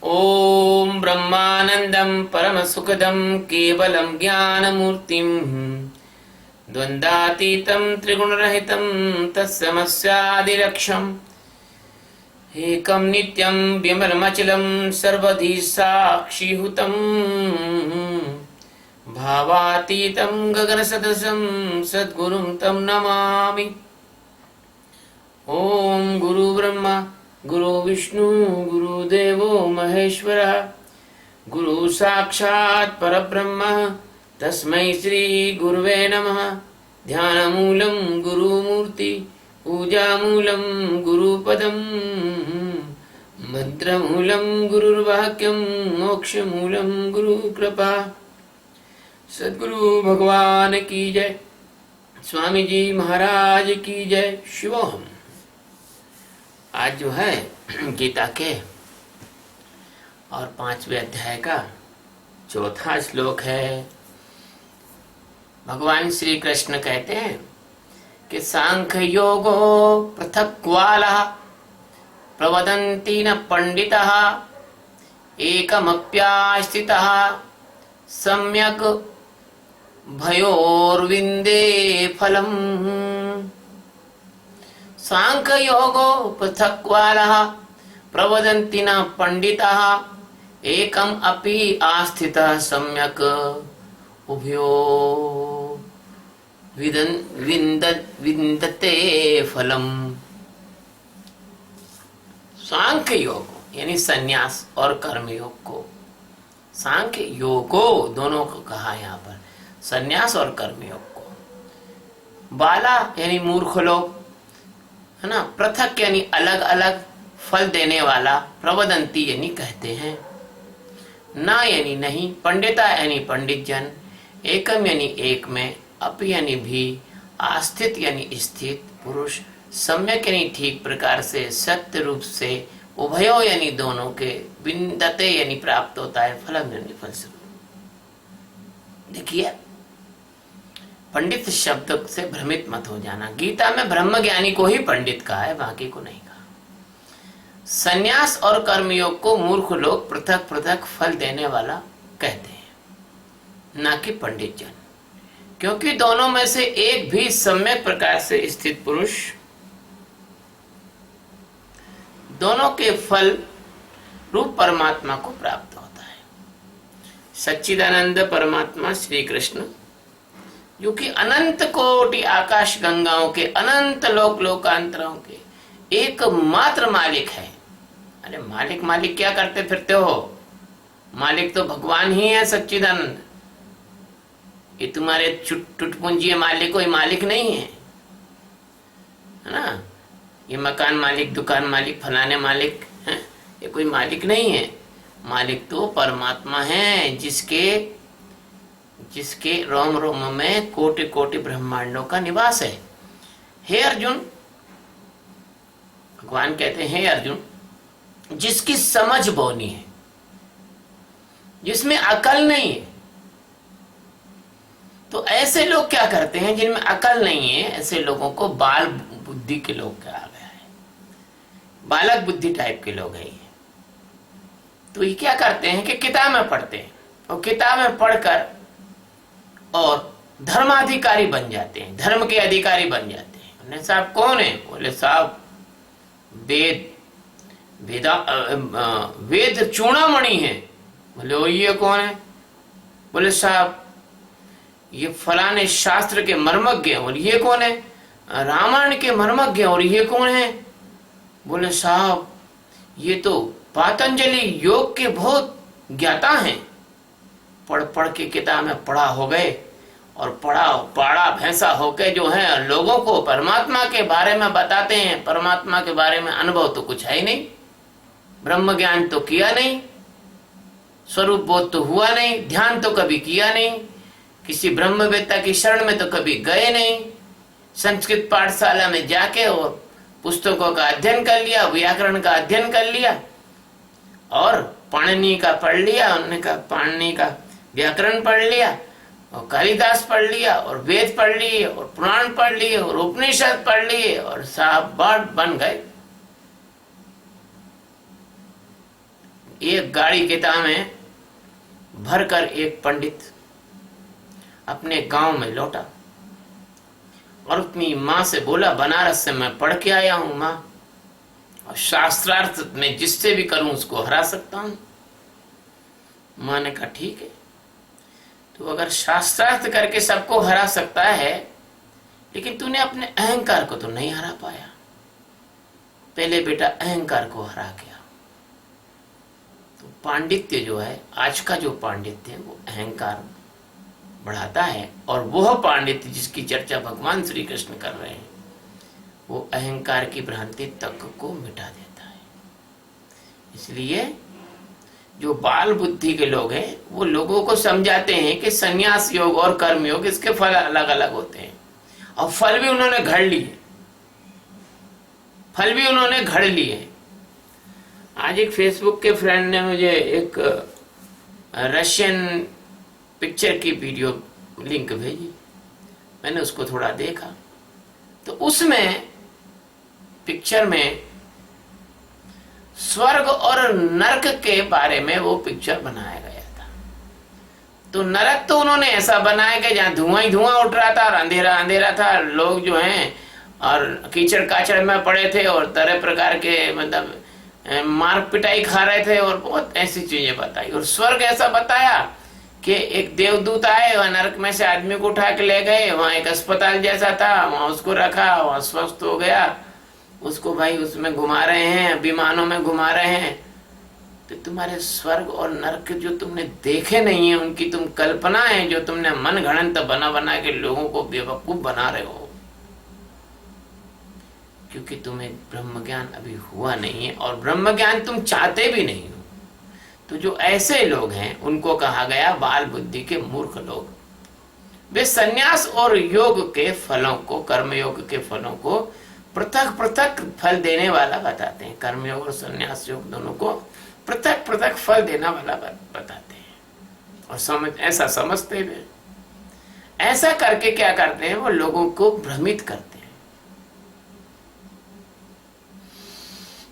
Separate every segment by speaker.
Speaker 1: ओम ब्रह्मानंदं परमसुखदं केवलं ज्ञानमूर्तिं द्वन्द्वातीतं त्रिगुणरहितं तत्समस्यादिलक्ष्यम् एकं नित्यं विमलमचलं सर्वधी साक्षीभूतं भावातीतं गगनसदृशं सद्गुरुं तं नमामि। ओम गुरु ब्रह्मा गुरु विष्णु गुरुदेवो महेश्वरः गुरु साक्षात् परब्रह्म तस्मै श्री गुरुवे नमः। ध्यानमूलं गुरुमूर्ति पूजामूलं गुरुपदं मंत्रमूलं गुरुर्वाक्यं मोक्षमूलं गुरुकृपा। सद्गुरु भगवान की जय। स्वामी जी महाराज की जय। शिवोहम। आज जो है गीता के और 5वें अध्याय का चौथा श्लोक है। भगवान श्री कृष्ण कहते हैं कि सांख्य योगो पृथक्वालः प्रवदन्ति न पंडितः एकमप्यास्थितः सम्यक् भयोर्विन्दे फलम्। सांख्य योगो पृथक्वालः प्रवदन्ति न पंडितः एकम अपि आस्थितः सम्यक् उभयो विन्दते फलम्। सांख्य योग यानी संन्यास और कर्म योग को, सांख्य योगो दोनों को कहा यहाँ पर, संन्यास और कर्म योग को। बाला यानी मूर्ख लोग है ना, पृथक यानी अलग अलग फल देने वाला, प्रवदंती यानी कहते हैं, ना यानी नहीं, पंडिता यानी पंडित जन, एकम यानी एक में, अप यानी भी, आस्थित यानी स्थित पुरुष, सम्यक यानी ठीक प्रकार से, सत्य रूप से, उभयो यानी दोनों के, विन्दते यानी प्राप्त होता है, फलम यानी फलस्वरूप। देखिए पंडित शब्द से भ्रमित मत हो जाना। गीता में ब्रह्म ज्ञानी को ही पंडित कहा है, बाकी को नहीं कहा। संन्यास और कर्मयोग को मूर्ख लोग पृथक पृथक फल देने वाला कहते हैं, ना कि पंडित जन, क्योंकि दोनों में से एक भी सम्यक प्रकार से स्थित पुरुष दोनों के फल रूप परमात्मा को प्राप्त होता है। सच्चिदानंद परमात्मा श्री कृष्ण जो कि अनंत कोटि आकाश गंगाओं के, अनंत लोक लोकांतरों के एकमात्र मालिक है। अरे मालिक मालिक क्या करते फिरते हो? मालिक तो भगवान ही है सच्चिदानंद। ये तुम्हारे टुटपुंजी मालिक कोई मालिक नहीं है, है ना। ये मकान मालिक, दुकान मालिक, फलाने मालिक है, ये कोई मालिक नहीं है। मालिक तो परमात्मा है, जिसके रोम रोम में कोटि कोटि ब्रह्मांडों का निवास है। हे अर्जुन, भगवान कहते हैं, हे अर्जुन, जिसकी समझ बौनी है, जिसमें अकल नहीं है। तो ऐसे लोग क्या करते हैं जिनमें अकल नहीं है, ऐसे लोगों को बाल बुद्धि के लोग कहा गया है, बालक बुद्धि टाइप के लोग हैं। तो ये क्या करते हैं कि किताबें पढ़ते हैं और किताबें पढ़कर और धर्माधिकारी बन जाते हैं, धर्म के अधिकारी बन जाते हैं। उन्हें साहब कौन है? बोले साहब वेद चूड़ामणि है। बोले ओ ये कौन है? बोले साहब ये फलाने शास्त्र के मर्मज्ञ। और ये कौन है? रामायण के मर्मज्ञ। और ये कौन है? बोले साहब ये तो पातंजलि योग के बहुत ज्ञाता हैं। पढ़ पढ़ के किताब में पढ़ा हो गए और पढ़ा भैंसा होके जो है लोगों को परमात्मा के बारे में बताते हैं। परमात्मा के बारे में अनुभव तो कुछ है ही नहीं, ब्रह्म ज्ञान तो किया नहीं, स्वरूप बोध तो हुआ नहीं, ध्यान तो कभी किया नहीं, किसी ब्रह्मवेत्ता की शरण में तो कभी गए नहीं, संस्कृत पाठशाला में जाके और पुस्तकों का अध्ययन कर लिया, व्याकरण का अध्ययन कर लिया और पाणिनि का पढ़ लिया, उन्होंने कहा पाणिनि का व्याकरण पढ़ लिया और कालिदास पढ़ लिया और वेद पढ़ लिए और पुराण पढ़ लिए और उपनिषद पढ़ लिए और साहब बन गए। एक गाड़ी किताब में भरकर एक पंडित अपने गांव में लौटा और अपनी माँ से बोला, बनारस से मैं पढ़ के आया हूं माँ, और शास्त्रार्थ में जिससे भी करूं उसको हरा सकता हूं। माँ ने कहा ठीक है, तो अगर शास्त्रार्थ करके सबको हरा सकता है, लेकिन तूने अपने अहंकार को तो नहीं हरा पाया। पहले बेटा अहंकार को हरा गया। तो पांडित्य जो है, आज का जो पांडित्य है, वो अहंकार बढ़ाता है, और वह पांडित्य जिसकी चर्चा भगवान श्री कृष्ण कर रहे हैं, वो अहंकार की भ्रांति तक को मिटा देता है। इसलिए जो बाल बुद्धि के लोग हैं, वो लोगों को समझाते हैं कि संन्यास योग और कर्म योग, इसके फल अलग अलग होते हैं, और फल भी उन्होंने घड़ लिए, फल भी उन्होंने घड़ लिए। आज एक फेसबुक के फ्रेंड ने मुझे एक रशियन पिक्चर की वीडियो लिंक भेजी। मैंने उसको थोड़ा देखा, तो उसमें पिक्चर में स्वर्ग और नरक के बारे में वो पिक्चर बनाया गया था। तो नरक तो उन्होंने ऐसा बनाया कि जहां धुआं ही धुआं उठ रहा था और अंधेरा अंधेरा था, लोग जो हैं और कीचड़ काचड़ में पड़े थे और तरह प्रकार के मतलब मार पिटाई खा रहे थे, और बहुत ऐसी चीजें बताई। और स्वर्ग ऐसा बताया कि एक देवदूत आए, वहां नरक में से आदमी को उठा के ले गए, वहां एक अस्पताल जैसा था, वहां उसको रखा, वहां स्वस्थ हो गया, उसको भाई उसमें घुमा रहे हैं, विमानों में घुमा रहे हैं। तो तुम्हारे स्वर्ग और नरक जो तुमने देखे नहीं है, उनकी तुम कल्पना है, जो तुमने मन घड़ंत बना बना के लोगों को बेवकूफ बना रहे हो, क्योंकि तुम्हें ब्रह्म ज्ञान अभी हुआ नहीं है, और ब्रह्म ज्ञान तुम चाहते भी नहीं हो। तो जो ऐसे लोग हैं, उनको कहा गया बाल बुद्धि के मूर्ख लोग। वे सन्यास और योग के फलों को, कर्म योग के फलों को पृथक पृथक फल देने वाला बताते हैं। कर्मयोग और संन्यास योग दोनों को पृथक पृथक फल देने वाला बताते हैं, और ऐसा समझते हुए ऐसा करके क्या करते हैं, वो लोगों को भ्रमित करते हैं,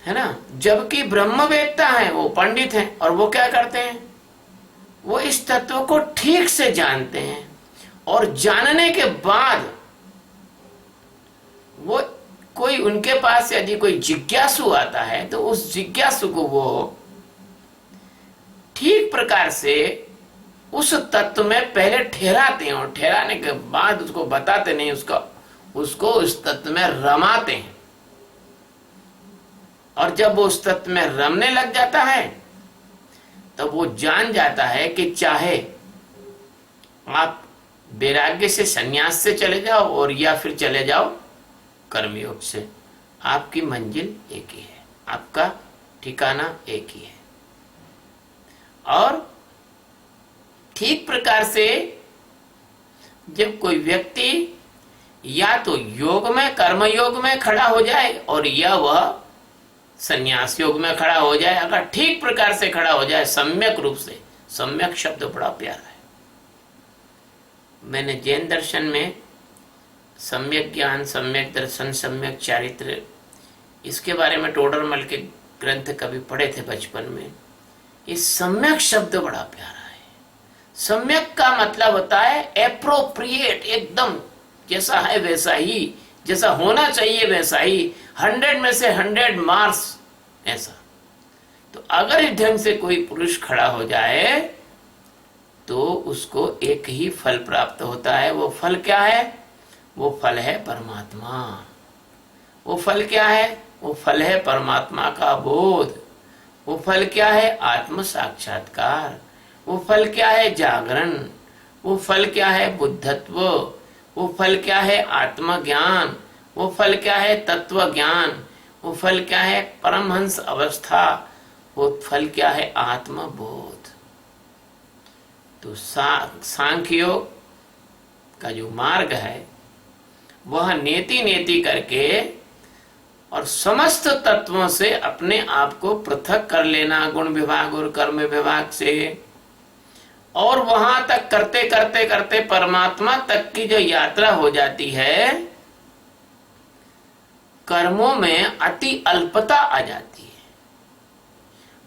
Speaker 1: है ना। जबकि ब्रह्मवेत्ता है, वो पंडित हैं, और वो क्या करते हैं, वो इस तत्व को ठीक से जानते हैं, और जानने के बाद वो कोई उनके पास यदि कोई जिज्ञासु आता है, तो उस जिज्ञासु को वो ठीक प्रकार से उस तत्व में पहले ठहराते हैं, और ठहराने के बाद उसको बताते नहीं, उसको उस तत्व में रमाते हैं। और जब वो उस तत्व में रमने लग जाता है, तो वो जान जाता है कि चाहे आप वैराग्य से संन्यास से चले जाओ, और या फिर चले जाओ कर्मयोग से, आपकी मंजिल एक ही है, आपका ठिकाना एक ही है। और ठीक प्रकार से जब कोई व्यक्ति या तो योग में, कर्म योग में खड़ा हो जाए, और या वह संन्यास योग में खड़ा हो जाए, अगर ठीक प्रकार से खड़ा हो जाए, सम्यक रूप से, सम्यक शब्द बड़ा प्यारा है। मैंने जैन दर्शन में सम्यक ज्ञान, सम्यक दर्शन, सम्यक चारित्र, इसके बारे में टोडरमल के ग्रंथ कभी पढ़े थे बचपन में। इस सम्यक शब्द बड़ा प्यारा है। सम्यक का मतलब होता है एप्रोप्रिएट, एकदम जैसा है वैसा ही, जैसा होना चाहिए वैसा ही, 100 में से 100 मार्क्स ऐसा। तो अगर इस ढंग से कोई पुरुष खड़ा हो जाए, तो उसको एक ही फल प्राप्त होता है। वो फल क्या है? वो फल है परमात्मा। वो फल क्या है? वो फल है परमात्मा का बोध। वो फल क्या है? आत्म साक्षात्कार। वो फल क्या है? जागरण। वो फल क्या है? बुद्धत्व। वो फल क्या है? आत्मज्ञान। वो फल क्या है? तत्व ज्ञान। वो फल क्या है? परमहंस अवस्था। वो फल क्या है? आत्मबोध। तो सांख्य योग का जो मार्ग है, वह नेति नेति करके और समस्त तत्वों से अपने आप को पृथक कर लेना, गुण विभाग और कर्म विभाग से, और वहां तक करते करते करते परमात्मा तक की जो यात्रा हो जाती है, कर्मों में अति अल्पता आ जाती है।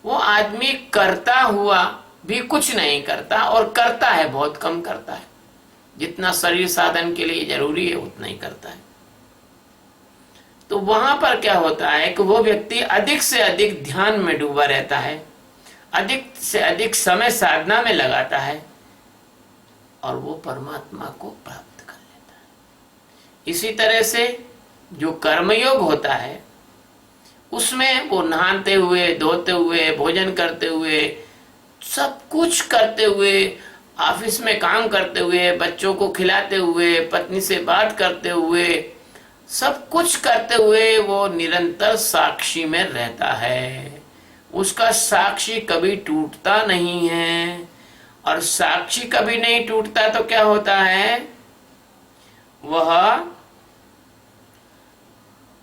Speaker 1: वो आदमी करता हुआ भी कुछ नहीं करता, और करता है बहुत कम करता है, जितना शरीर साधन के लिए जरूरी है उतना ही करता है। तो वहां पर क्या होता है कि वो व्यक्ति अधिक से अधिक ध्यान में डूबा रहता है, अधिक से अधिक समय साधना में लगाता है, और वो परमात्मा को प्राप्त कर लेता है। इसी तरह से जो कर्मयोग होता है उसमें वो नहाते हुए, धोते हुए, भोजन करते हुए, सब कुछ करते हुए, ऑफिस में काम करते हुए, बच्चों को खिलाते हुए, पत्नी से बात करते हुए, सब कुछ करते हुए वो निरंतर साक्षी में रहता है। उसका साक्षी कभी टूटता नहीं है, और साक्षी कभी नहीं टूटता तो क्या होता है, वह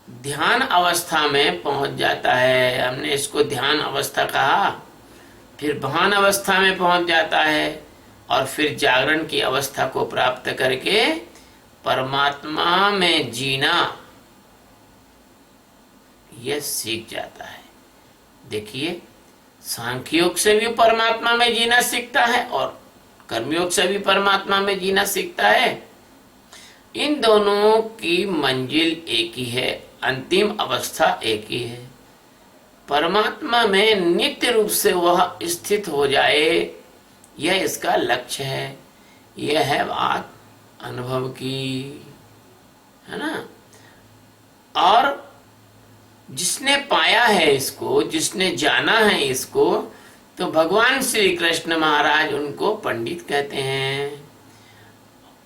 Speaker 1: ध्यान अवस्था में पहुंच जाता है। हमने इसको ध्यान अवस्था कहा, फिर भान अवस्था में पहुंच जाता है, और फिर जागरण की अवस्था को प्राप्त करके परमात्मा में जीना यह सीख जाता है। देखिए, सांख्य योग से भी परमात्मा में जीना सीखता है, और कर्मयोग से भी परमात्मा में जीना सीखता है। इन दोनों की मंजिल एक ही है, अंतिम अवस्था एक ही है। परमात्मा में नित्य रूप से वह स्थित हो जाए, यह इसका लक्ष्य है। यह है बात अनुभव की, है ना। और जिसने पाया है इसको, जिसने जाना है इसको, तो भगवान श्री कृष्ण महाराज उनको पंडित कहते हैं।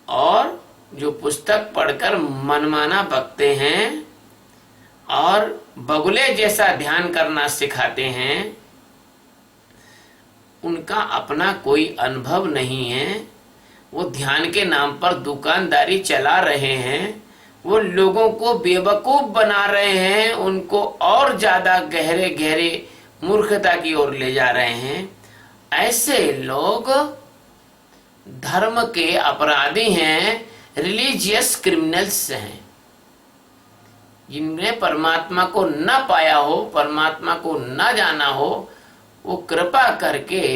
Speaker 1: और जो पुस्तक पढ़कर मनमाना बकते हैं और बगुले जैसा ध्यान करना सिखाते हैं, उनका अपना कोई अनुभव नहीं है। वो ध्यान के नाम पर दुकानदारी चला रहे हैं, वो लोगों को बेवकूफ बना रहे हैं, उनको और ज्यादा गहरे गहरे मूर्खता की ओर ले जा रहे हैं। ऐसे लोग धर्म के अपराधी हैं, रिलीजियस क्रिमिनल्स हैं, जिनने परमात्मा को न पाया हो, परमात्मा को न जाना हो। वो कृपा करके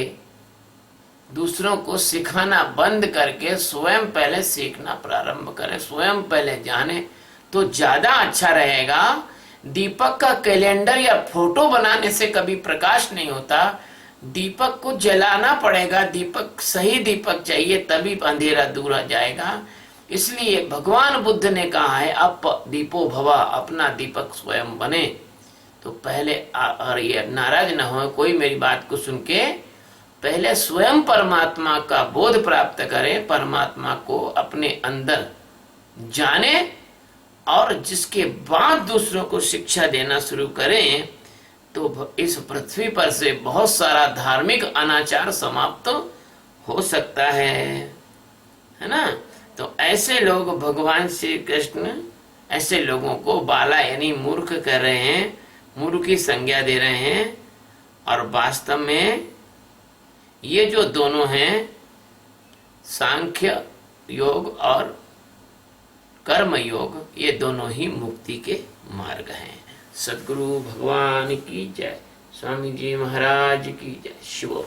Speaker 1: दूसरों को सिखाना बंद करके स्वयं पहले सीखना प्रारंभ करें, स्वयं पहले जाने तो ज्यादा अच्छा रहेगा। दीपक का कैलेंडर या फोटो बनाने से कभी प्रकाश नहीं होता, दीपक को जलाना पड़ेगा। दीपक, सही दीपक चाहिए, तभी अंधेरा दूर हो जाएगा। इसलिए भगवान बुद्ध ने कहा है, अप दीपो भवा, अपना दीपक स्वयं बने। तो पहले और ये नाराज न हो कोई मेरी बात को सुन के, पहले स्वयं परमात्मा का बोध प्राप्त करें, परमात्मा को अपने अंदर जाने, और जिसके बाद दूसरों को शिक्षा देना शुरू करें, तो इस पृथ्वी पर से बहुत सारा धार्मिक अनाचार समाप्त हो सकता है ना। तो ऐसे लोग, भगवान श्री कृष्ण ऐसे लोगों को बाला यानी मूर्ख कर रहे हैं, मूर्ख की संज्ञा दे रहे हैं। और वास्तव में ये जो दोनों हैं, सांख्य योग और कर्म योग, ये दोनों ही मुक्ति के मार्ग हैं। सद्गुरु भगवान की जय, स्वामी जी महाराज की जय। शिव।